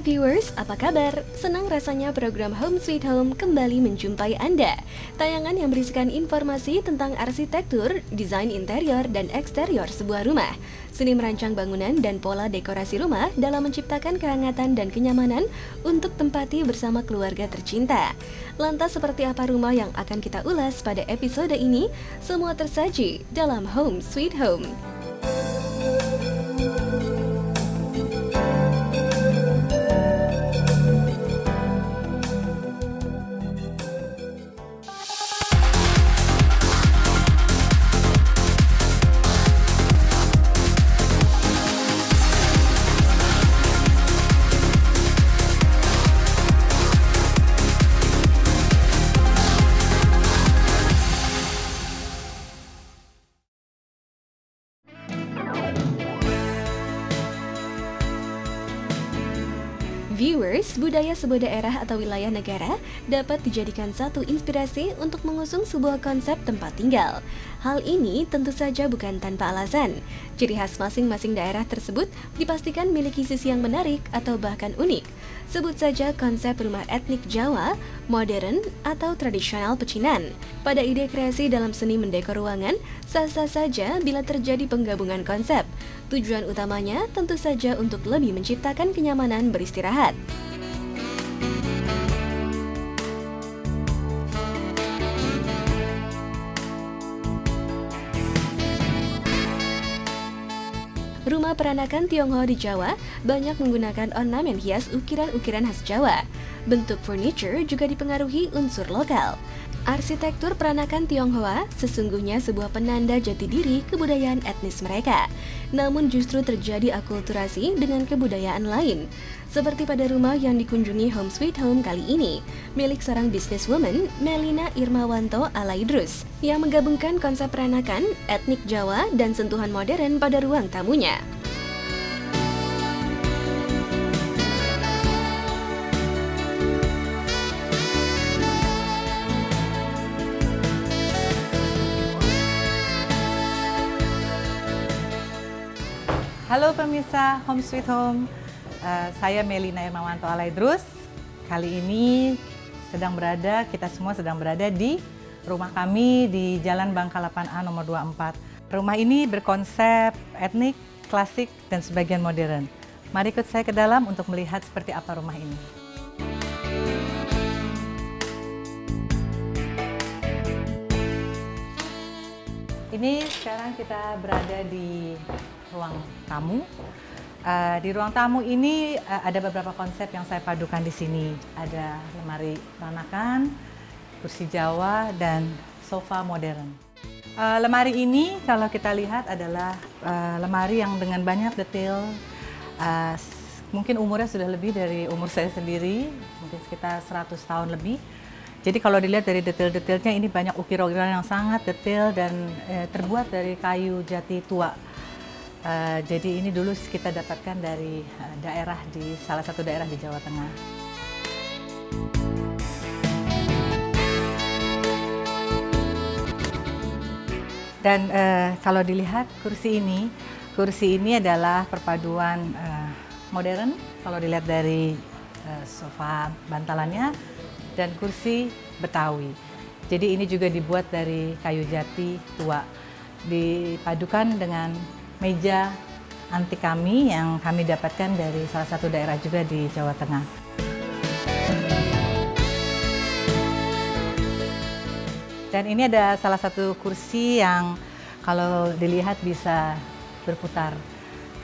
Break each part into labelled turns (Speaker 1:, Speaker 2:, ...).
Speaker 1: viewers, apa kabar? Senang rasanya program Home Sweet Home kembali menjumpai Anda. Tayangan yang berisikan informasi tentang arsitektur, desain interior, dan eksterior sebuah rumah, seni merancang bangunan dan pola dekorasi rumah dalam menciptakan kehangatan dan kenyamanan untuk tempati bersama keluarga tercinta. Lantas seperti apa rumah yang akan kita ulas pada episode ini? Semua tersaji dalam Home Sweet Home. Viewers, budaya sebuah daerah atau wilayah negara dapat dijadikan satu inspirasi untuk mengusung sebuah konsep tempat tinggal. Hal ini tentu saja bukan tanpa alasan. Ciri khas masing-masing daerah tersebut dipastikan memiliki sisi yang menarik atau bahkan unik. Sebut saja konsep rumah etnik Jawa, modern, atau tradisional pecinan. Pada ide kreasi dalam seni mendekor ruangan, sah-sah saja bila terjadi penggabungan konsep. Tujuan utamanya tentu saja untuk lebih menciptakan kenyamanan beristirahat. Rumah peranakan Tionghoa di Jawa banyak menggunakan ornamen hias ukiran-ukiran khas Jawa. Bentuk furniture juga dipengaruhi unsur lokal. Arsitektur peranakan Tionghoa sesungguhnya sebuah penanda jati diri kebudayaan etnis mereka. Namun justru terjadi akulturasi dengan kebudayaan lain. Seperti pada rumah yang dikunjungi Home Sweet Home kali ini, milik seorang businesswoman, Melina Irmawanto Alaidrus, yang menggabungkan konsep peranakan, etnik Jawa, dan sentuhan modern pada ruang tamunya.
Speaker 2: Halo pemirsa Home Sweet Home, saya Melina Irmawanto Alaidrus. Kali ini kita semua sedang berada di rumah kami di Jalan Bangka 8A nomor 24. Rumah ini berkonsep etnik, klasik, dan sebagian modern. Mari ikut saya ke dalam untuk melihat seperti apa rumah ini. Ini sekarang kita berada di ruang tamu. Di ruang tamu ini ada beberapa konsep yang saya padukan di sini. Ada lemari peranakan, kursi Jawa, dan sofa modern. Lemari ini kalau kita lihat adalah lemari yang dengan banyak detail. Mungkin umurnya sudah lebih dari umur saya sendiri, mungkin sekitar 100 tahun lebih. Jadi kalau dilihat dari detail-detailnya ini banyak ukiran-ukiran yang sangat detail dan terbuat dari kayu jati tua. Jadi ini dulu kita dapatkan dari salah satu daerah di Jawa Tengah. Dan kalau dilihat kursi ini adalah perpaduan modern. Kalau dilihat dari sofa bantalannya dan kursi Betawi. Jadi ini juga dibuat dari kayu jati tua, dipadukan dengan meja antik kami yang kami dapatkan dari salah satu daerah juga di Jawa Tengah. Dan ini ada salah satu kursi yang kalau dilihat bisa berputar,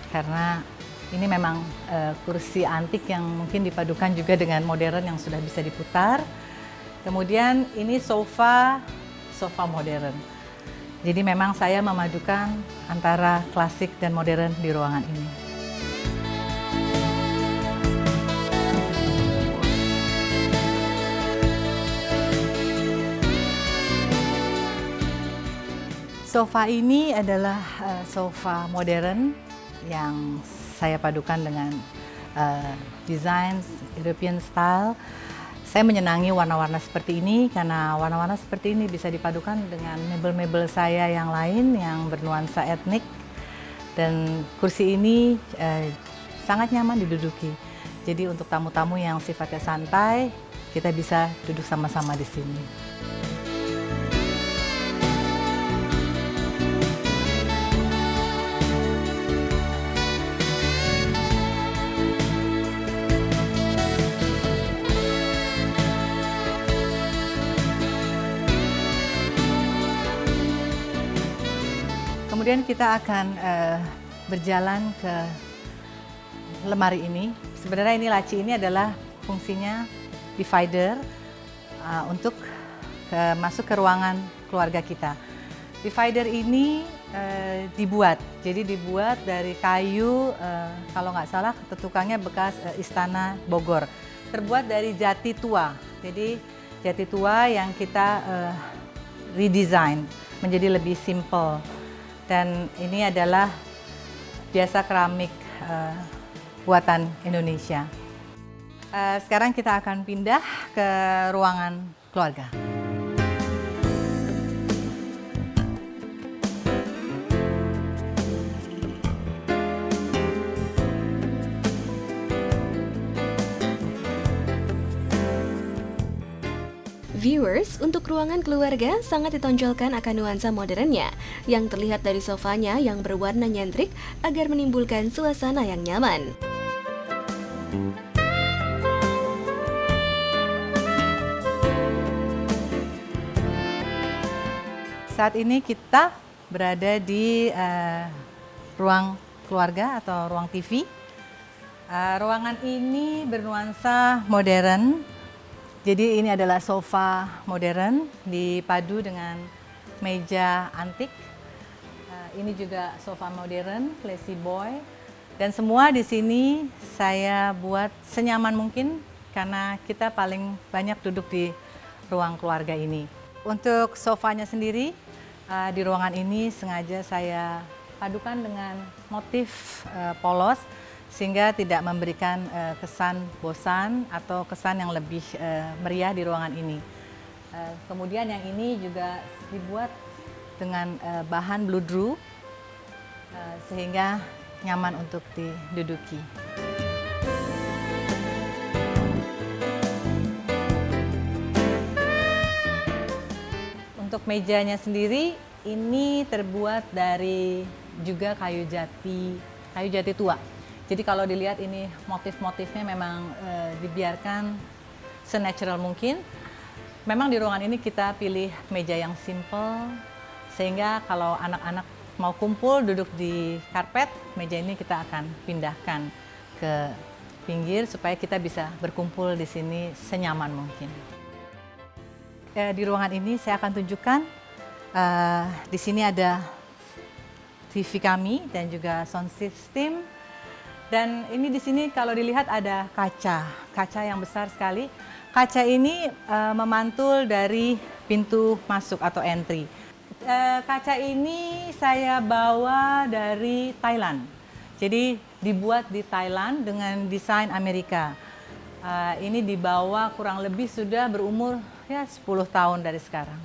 Speaker 2: karena ini memang kursi antik yang mungkin dipadukan juga dengan modern yang sudah bisa diputar. Kemudian ini sofa modern. Jadi memang saya memadukan antara klasik dan modern di ruangan ini. Sofa ini adalah sofa modern yang saya padukan dengan desain European style. Saya menyenangi warna-warna seperti ini karena warna-warna seperti ini bisa dipadukan dengan mebel-mebel saya yang lain yang bernuansa etnik. Dan kursi ini sangat nyaman diduduki. Jadi untuk tamu-tamu yang sifatnya santai, kita bisa duduk sama-sama di sini. Kemudian kita akan berjalan ke lemari ini. Sebenarnya ini laci ini adalah fungsinya divider untuk masuk ke ruangan keluarga kita. Divider ini dibuat dari kayu, kalau nggak salah tukangnya bekas Istana Bogor. Terbuat dari jati tua, jadi jati tua yang kita redesign menjadi lebih simple. Dan ini adalah biasa keramik buatan Indonesia. Sekarang kita akan pindah ke ruangan keluarga.
Speaker 1: Viewers, untuk ruangan keluarga sangat ditonjolkan akan nuansa modernnya yang terlihat dari sofanya yang berwarna nyentrik agar menimbulkan suasana yang nyaman.
Speaker 2: Saat ini kita berada di ruang keluarga atau ruang TV. Ruangan ini bernuansa modern. Jadi ini adalah sofa modern dipadu dengan meja antik. Ini juga sofa modern, lazy boy. Dan semua di sini saya buat senyaman mungkin karena kita paling banyak duduk di ruang keluarga ini. Untuk sofanya sendiri di ruangan ini sengaja saya padukan dengan motif polos sehingga tidak memberikan kesan bosan atau kesan yang lebih meriah di ruangan ini. Kemudian yang ini juga dibuat dengan bahan bludru sehingga nyaman untuk diduduki. Untuk mejanya sendiri ini terbuat dari juga kayu jati tua. Jadi kalau dilihat ini motif-motifnya memang dibiarkan se-natural mungkin. Memang di ruangan ini kita pilih meja yang simple, sehingga kalau anak-anak mau kumpul duduk di karpet, meja ini kita akan pindahkan ke pinggir supaya kita bisa berkumpul di sini senyaman mungkin. Di ruangan ini saya akan tunjukkan, di sini ada TV kami dan juga sound system. Dan ini di sini kalau dilihat ada kaca yang besar sekali. Kaca ini memantul dari pintu masuk atau entry. Kaca ini saya bawa dari Thailand. Jadi dibuat di Thailand dengan desain Amerika. Ini dibawa kurang lebih sudah berumur ya 10 tahun dari sekarang.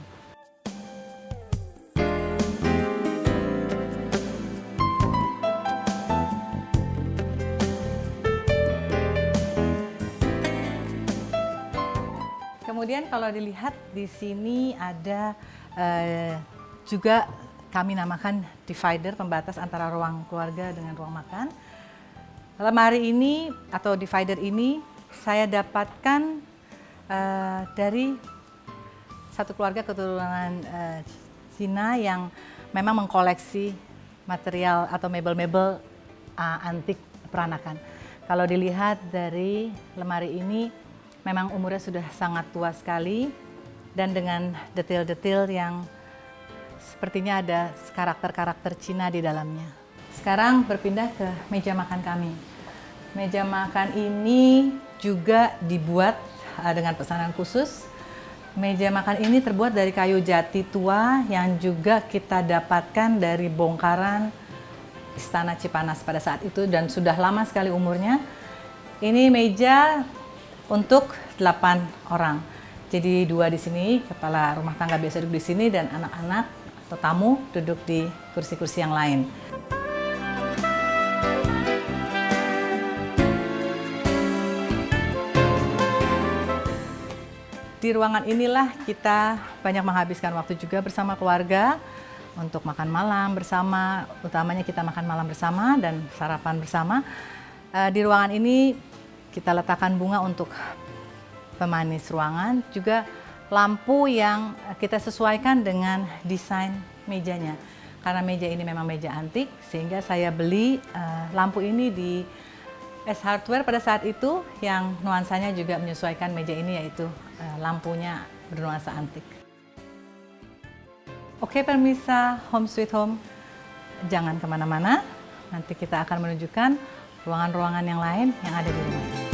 Speaker 2: Kemudian kalau dilihat di sini ada juga kami namakan divider, pembatas antara ruang keluarga dengan ruang makan. Lemari ini atau divider ini saya dapatkan dari satu keluarga keturunan Cina yang memang mengkoleksi material atau mebel-mebel antik peranakan. Kalau dilihat dari lemari ini, memang umurnya sudah sangat tua sekali dan dengan detail-detail yang sepertinya ada karakter-karakter Cina di dalamnya. Sekarang berpindah ke meja makan kami. Meja makan ini juga dibuat dengan pesanan khusus. Meja makan ini terbuat dari kayu jati tua yang juga kita dapatkan dari bongkaran Istana Cipanas pada saat itu dan sudah lama sekali umurnya. Ini meja untuk 8 orang. Jadi 2 di sini, kepala rumah tangga biasa duduk di sini dan anak-anak atau tamu duduk di kursi-kursi yang lain. Di ruangan inilah kita banyak menghabiskan waktu juga bersama keluarga untuk makan malam bersama, utamanya kita makan malam bersama dan sarapan bersama. Di ruangan ini kita letakkan bunga untuk pemanis ruangan, juga lampu yang kita sesuaikan dengan desain mejanya. Karena meja ini memang meja antik, sehingga saya beli lampu ini di S Hardware pada saat itu, yang nuansanya juga menyesuaikan meja ini, yaitu lampunya bernuansa antik. Oke pemirsa Home Sweet Home, jangan kemana-mana, nanti kita akan menunjukkan ruangan-ruangan yang lain yang ada di rumah ini.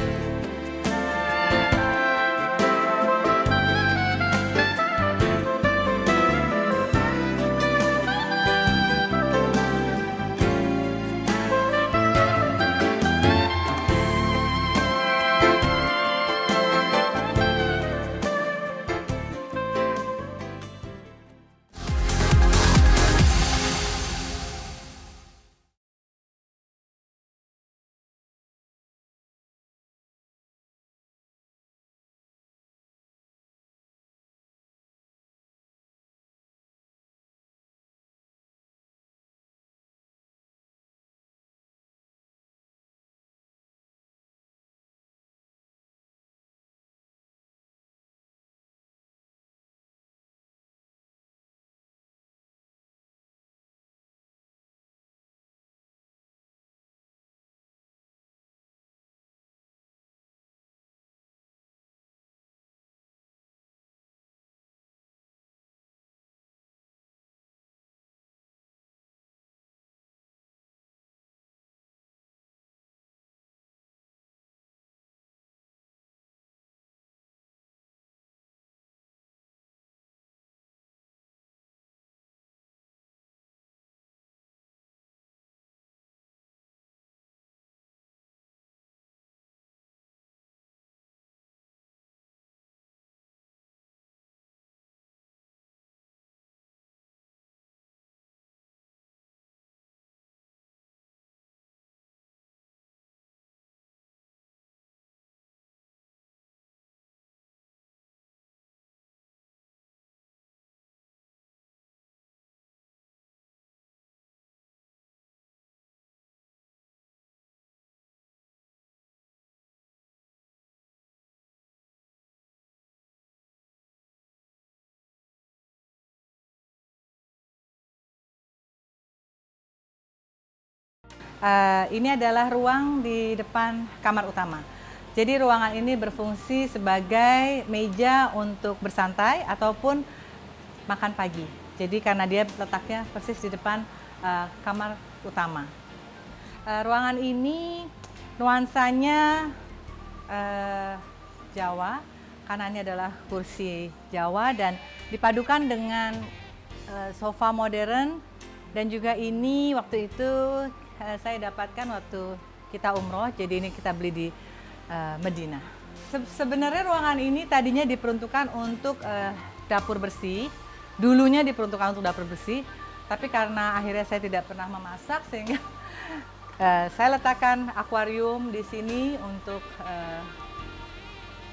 Speaker 2: Ini adalah ruang di depan kamar utama. Jadi ruangan ini berfungsi sebagai meja untuk bersantai ataupun makan pagi. Jadi karena dia letaknya persis di depan kamar utama. Ruangan ini nuansanya Jawa, kanannya adalah kursi Jawa dan dipadukan dengan sofa modern, dan juga ini waktu itu saya dapatkan waktu kita umroh, jadi ini kita beli di Medina. Sebenarnya ruangan ini tadinya diperuntukkan untuk dapur bersih, dulunya diperuntukkan untuk dapur bersih, tapi karena akhirnya saya tidak pernah memasak sehingga saya letakkan akuarium di sini untuk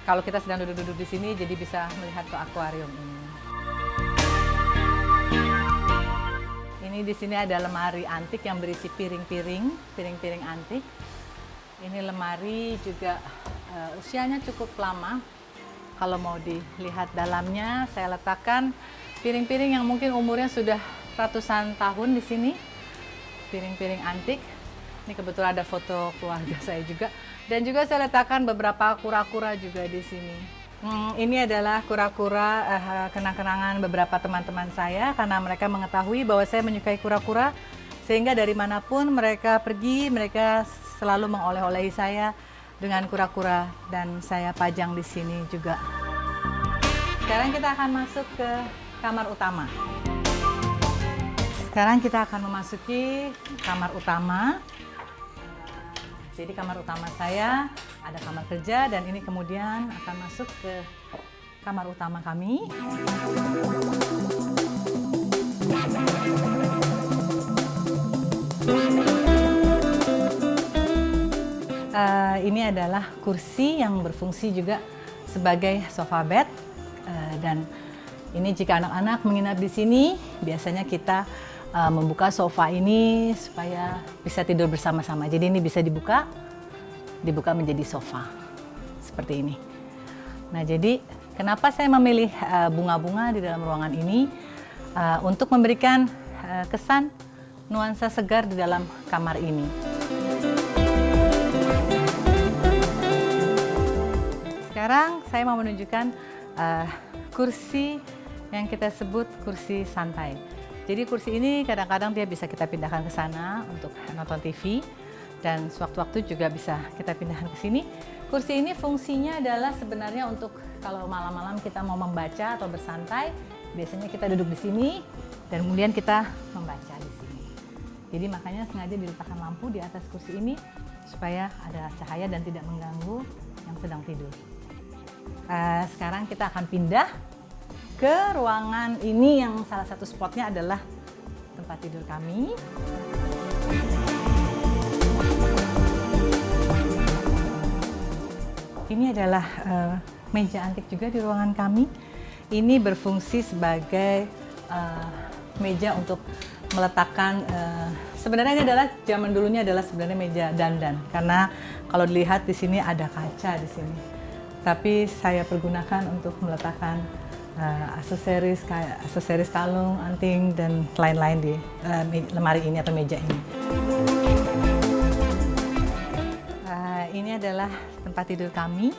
Speaker 2: kalau kita sedang duduk-duduk di sini, jadi bisa melihat ke akuarium ini. Ini di sini ada lemari antik yang berisi piring-piring antik. Ini lemari juga usianya cukup lama. Kalau mau dilihat dalamnya, saya letakkan piring-piring yang mungkin umurnya sudah ratusan tahun di sini. Piring-piring antik. Ini kebetulan ada foto keluarga saya juga. Dan juga saya letakkan beberapa kura-kura juga di sini. Ini adalah kura-kura kenang-kenangan beberapa teman-teman saya, karena mereka mengetahui bahwa saya menyukai kura-kura, sehingga dari manapun mereka pergi, mereka selalu mengoleh-olehi saya dengan kura-kura, dan saya pajang di sini juga. Sekarang kita akan masuk ke kamar utama. Sekarang kita akan memasuki kamar utama. Jadi kamar utama saya ada kamar kerja, dan ini kemudian akan masuk ke kamar utama kami. Ini adalah kursi yang berfungsi juga sebagai sofa bed. Dan ini jika anak-anak menginap di sini, biasanya kita membuka sofa ini supaya bisa tidur bersama-sama. Jadi ini bisa dibuka menjadi sofa seperti ini. Nah, jadi kenapa saya memilih bunga-bunga di dalam ruangan ini? Untuk memberikan kesan nuansa segar di dalam kamar ini. Sekarang saya mau menunjukkan kursi yang kita sebut kursi santai. Jadi kursi ini kadang-kadang dia bisa kita pindahkan ke sana untuk nonton TV, dan sewaktu-waktu juga bisa kita pindahkan ke sini. Kursi ini fungsinya adalah sebenarnya untuk kalau malam-malam kita mau membaca atau bersantai, biasanya kita duduk di sini dan kemudian kita membaca di sini. Jadi makanya sengaja diletakkan lampu di atas kursi ini supaya ada cahaya dan tidak mengganggu yang sedang tidur. Sekarang kita akan pindah ke ruangan ini yang salah satu spotnya adalah tempat tidur kami. Ini adalah meja antik juga di ruangan kami. Ini berfungsi sebagai meja untuk meletakkan, sebenarnya ini adalah zaman dulunya adalah sebenarnya meja dandan, karena kalau dilihat di sini ada kaca di sini. Tapi saya pergunakan untuk meletakkan aksesoris kalung, anting, dan lain-lain di lemari ini atau meja ini. Ini adalah tempat tidur kami.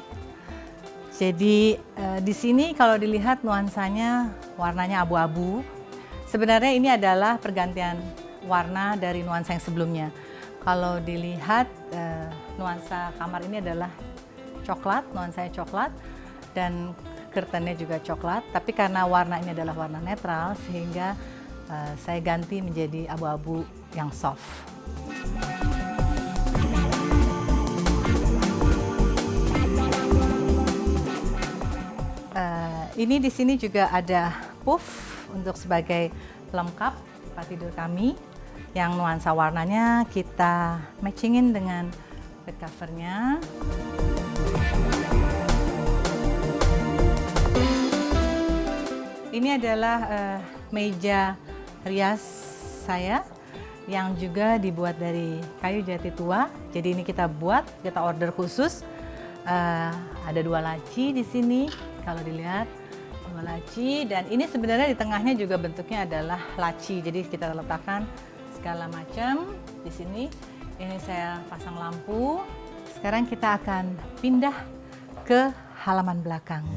Speaker 2: Jadi di sini kalau dilihat nuansanya warnanya abu-abu. Sebenarnya ini adalah pergantian warna dari nuansa yang sebelumnya. Kalau dilihat nuansa kamar ini adalah coklat, nuansanya coklat, dan curtainnya juga coklat. Tapi karena warna ini adalah warna netral, sehingga saya ganti menjadi abu-abu yang soft. Ini di sini juga ada puff untuk sebagai pelengkap tempat tidur kami, yang nuansa warnanya kita matchingin dengan bed covernya. Ini adalah meja rias saya yang juga dibuat dari kayu jati tua. Jadi ini kita order khusus. Ada 2 laci di sini kalau dilihat. 2 laci, dan ini sebenarnya di tengahnya juga bentuknya adalah laci. Jadi kita letakkan segala macam di sini. Ini saya pasang lampu. Sekarang kita akan pindah ke halaman belakang.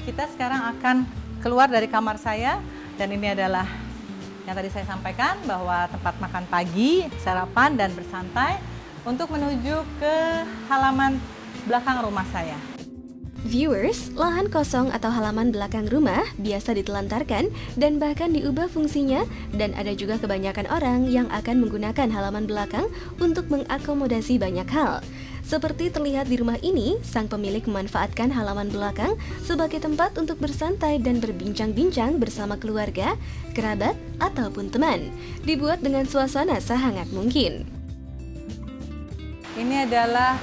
Speaker 2: Kita sekarang akan keluar dari kamar saya, dan ini adalah yang tadi saya sampaikan bahwa tempat makan pagi, sarapan, dan bersantai untuk menuju ke halaman belakang rumah saya.
Speaker 1: Viewers, lahan kosong atau halaman belakang rumah biasa ditelantarkan dan bahkan diubah fungsinya, dan ada juga kebanyakan orang yang akan menggunakan halaman belakang untuk mengakomodasi banyak hal. Seperti terlihat di rumah ini, sang pemilik memanfaatkan halaman belakang sebagai tempat untuk bersantai dan berbincang-bincang bersama keluarga, kerabat, ataupun teman. Dibuat dengan suasana sehangat mungkin.
Speaker 2: Ini adalah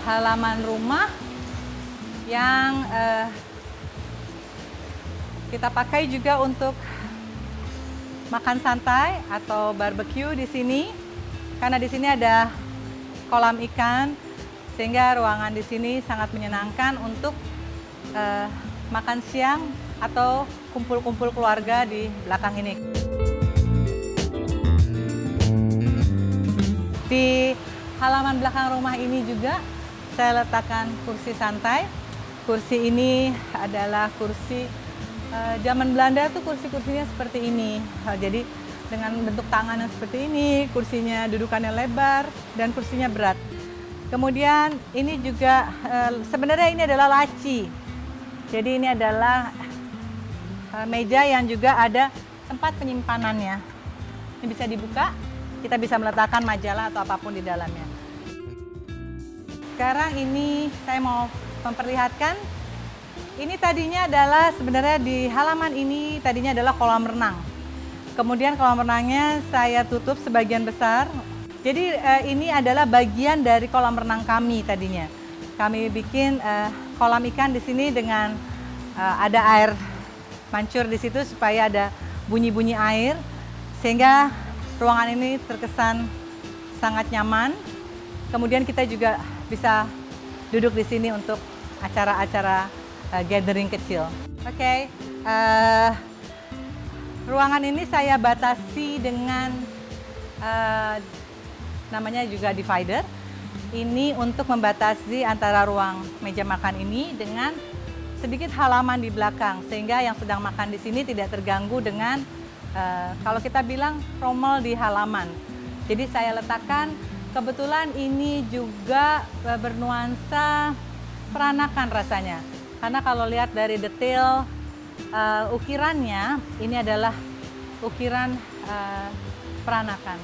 Speaker 2: halaman rumah yang kita pakai juga untuk makan santai atau barbecue di sini, karena di sini ada kolam ikan, sehingga ruangan di sini sangat menyenangkan untuk makan siang atau kumpul-kumpul keluarga di belakang ini. Di halaman belakang rumah ini juga saya letakkan kursi santai. Kursi ini adalah kursi zaman Belanda tuh kursinya seperti ini. Jadi dengan bentuk tangan yang seperti ini, kursinya dudukannya lebar dan kursinya berat. Kemudian ini juga sebenarnya ini adalah laci. Jadi ini adalah meja yang juga ada tempat penyimpanannya. Ini bisa dibuka, kita bisa meletakkan majalah atau apapun di dalamnya. Sekarang ini saya mau memperlihatkan, ini tadinya adalah sebenarnya di halaman ini tadinya adalah kolam renang. Kemudian kolam renangnya saya tutup sebagian besar. Jadi ini adalah bagian dari kolam renang kami tadinya. Kami bikin kolam ikan di sini dengan ada air mancur di situ supaya ada bunyi-bunyi air, sehingga ruangan ini terkesan sangat nyaman. Kemudian kita juga bisa duduk di sini untuk acara-acara gathering kecil. Oke. Ruangan ini saya batasi dengan namanya juga divider. Ini untuk membatasi antara ruang meja makan ini dengan sedikit halaman di belakang, sehingga yang sedang makan di sini tidak terganggu dengan kalau kita bilang rommel di halaman. Jadi saya letakkan, kebetulan ini juga bernuansa peranakan rasanya. Karena kalau lihat dari detail ukirannya, ini adalah ukiran peranakan.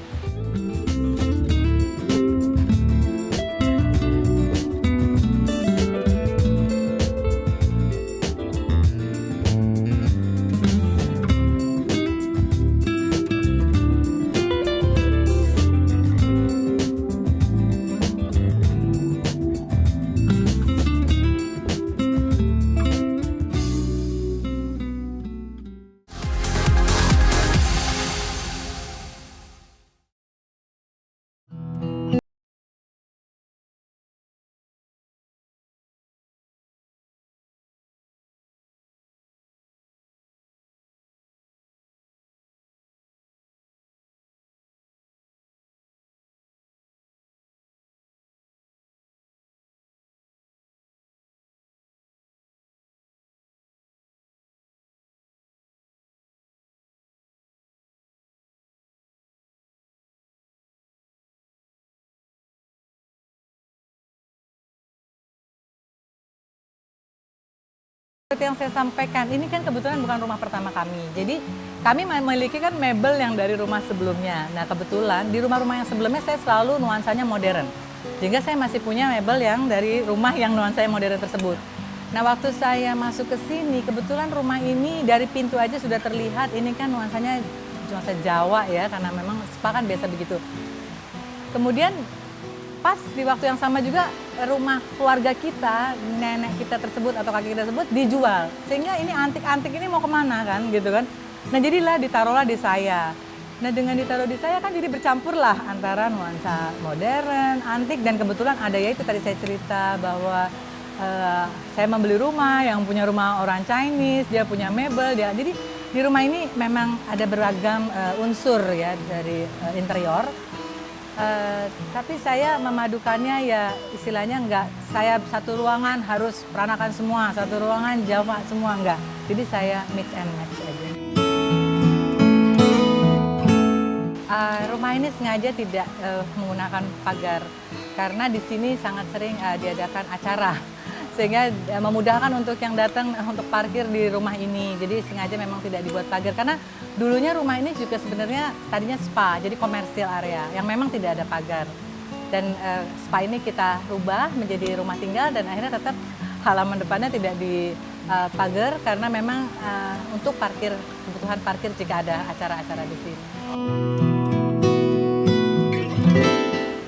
Speaker 2: Seperti yang saya sampaikan, ini kan kebetulan bukan rumah pertama kami. Jadi kami memiliki kan mebel yang dari rumah sebelumnya. Nah kebetulan di rumah-rumah yang sebelumnya saya selalu nuansanya modern. Sehingga saya masih punya mebel yang dari rumah yang nuansanya modern tersebut. Nah waktu saya masuk ke sini, kebetulan rumah ini dari pintu aja sudah terlihat, ini kan nuansanya nuansa Jawa ya, karena memang Spa kan biasa begitu. Kemudian pas di waktu yang sama juga rumah keluarga kita, nenek kita tersebut atau kakek kita tersebut dijual. Sehingga ini antik-antik ini mau kemana kan gitu kan. Nah jadilah ditaruhlah di saya. Nah dengan ditaruh di saya kan jadi bercampurlah antara nuansa modern, antik, dan kebetulan ada ya itu tadi saya cerita bahwa saya membeli rumah, yang punya rumah orang Chinese, dia punya mebel, jadi di rumah ini memang ada beragam unsur ya dari interior. Tapi saya memadukannya ya istilahnya enggak, saya satu ruangan harus peranakan semua, satu ruangan Jawa semua, enggak. Jadi saya mix and match aja. Rumah ini sengaja tidak menggunakan pagar karena di sini sangat sering diadakan acara. Sehingga memudahkan untuk yang datang untuk parkir di rumah ini. Jadi sengaja memang tidak dibuat pagar karena dulunya rumah ini juga sebenarnya tadinya spa, jadi komersial area yang memang tidak ada pagar. Dan spa ini kita rubah menjadi rumah tinggal dan akhirnya tetap halaman depannya tidak dipagar karena memang untuk parkir, kebutuhan parkir jika ada acara-acara di sini.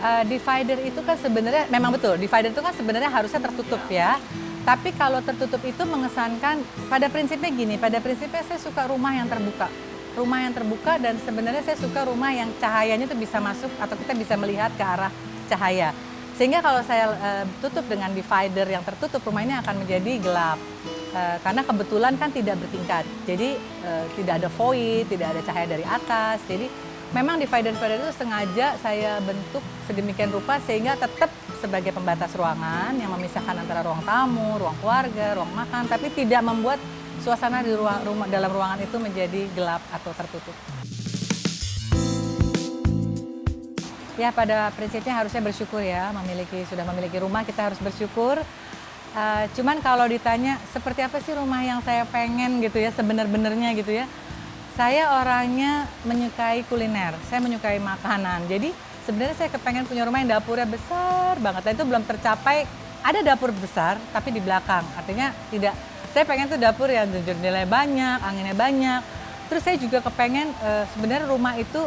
Speaker 2: Divider itu kan sebenarnya memang betul, divider itu kan sebenarnya harusnya tertutup ya. Tapi kalau tertutup itu mengesankan, pada prinsipnya gini, pada prinsipnya saya suka rumah yang terbuka. Rumah yang terbuka dan sebenarnya saya suka rumah yang cahayanya itu bisa masuk atau kita bisa melihat ke arah cahaya. Sehingga kalau saya tutup dengan divider yang tertutup, rumah ini akan menjadi gelap. Karena kebetulan kan tidak bertingkat, jadi tidak ada void, tidak ada cahaya dari atas. Jadi memang divider-divider itu sengaja saya bentuk sedemikian rupa sehingga tetap sebagai pembatas ruangan yang memisahkan antara ruang tamu, ruang keluarga, ruang makan, tapi tidak membuat suasana di dalam ruangan itu menjadi gelap atau tertutup. Ya pada prinsipnya harusnya bersyukur ya, sudah memiliki rumah kita harus bersyukur. Cuman kalau ditanya seperti apa sih rumah yang saya pengen gitu ya, sebenar-benarnya gitu ya. Saya orangnya menyukai kuliner, saya menyukai makanan. Jadi sebenarnya saya kepengen punya rumah yang dapurnya besar banget. Dan itu belum tercapai, ada dapur besar tapi di belakang. Artinya tidak, saya pengen tuh dapur yang jendela banyak, anginnya banyak. Terus saya juga kepengen sebenarnya rumah itu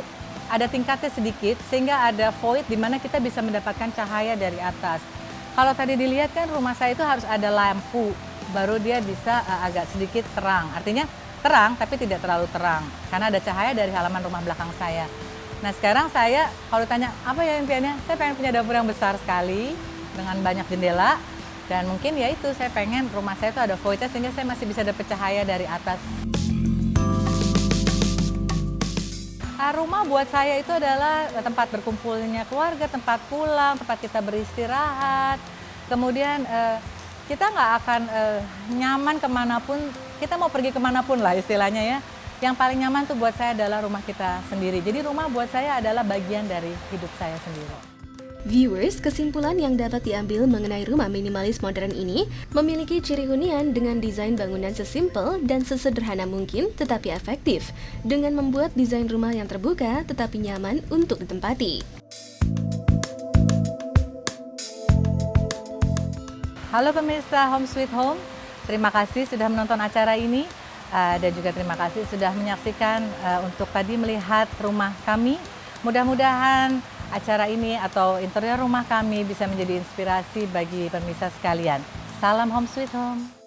Speaker 2: ada tingkatnya sedikit sehingga ada void di mana kita bisa mendapatkan cahaya dari atas. Kalau tadi dilihat kan rumah saya itu harus ada lampu baru dia bisa agak sedikit terang. Artinya terang tapi tidak terlalu terang karena ada cahaya dari halaman rumah belakang saya. Nah sekarang saya kalau tanya apa ya impiannya, saya pengen punya dapur yang besar sekali dengan banyak jendela dan mungkin ya itu saya pengen rumah saya itu ada voidnya sehingga saya masih bisa dapat cahaya dari atas. Rumah buat saya itu adalah tempat berkumpulnya keluarga, tempat pulang, tempat kita beristirahat. Kemudian kita nggak akan nyaman kemanapun, kita mau pergi kemanapun lah istilahnya ya. Yang paling nyaman tuh buat saya adalah rumah kita sendiri. Jadi rumah buat saya adalah bagian dari hidup saya sendiri.
Speaker 1: Viewers, kesimpulan yang dapat diambil mengenai rumah minimalis modern ini memiliki ciri hunian dengan desain bangunan sesimpel dan sesederhana mungkin tetapi efektif, dengan membuat desain rumah yang terbuka tetapi nyaman untuk ditempati.
Speaker 2: Halo pemirsa Home Sweet Home, terima kasih sudah menonton acara ini dan juga terima kasih sudah menyaksikan untuk tadi melihat rumah kami. Mudah-mudahan acara ini atau interior rumah kami bisa menjadi inspirasi bagi pemirsa sekalian. Salam Home Sweet Home.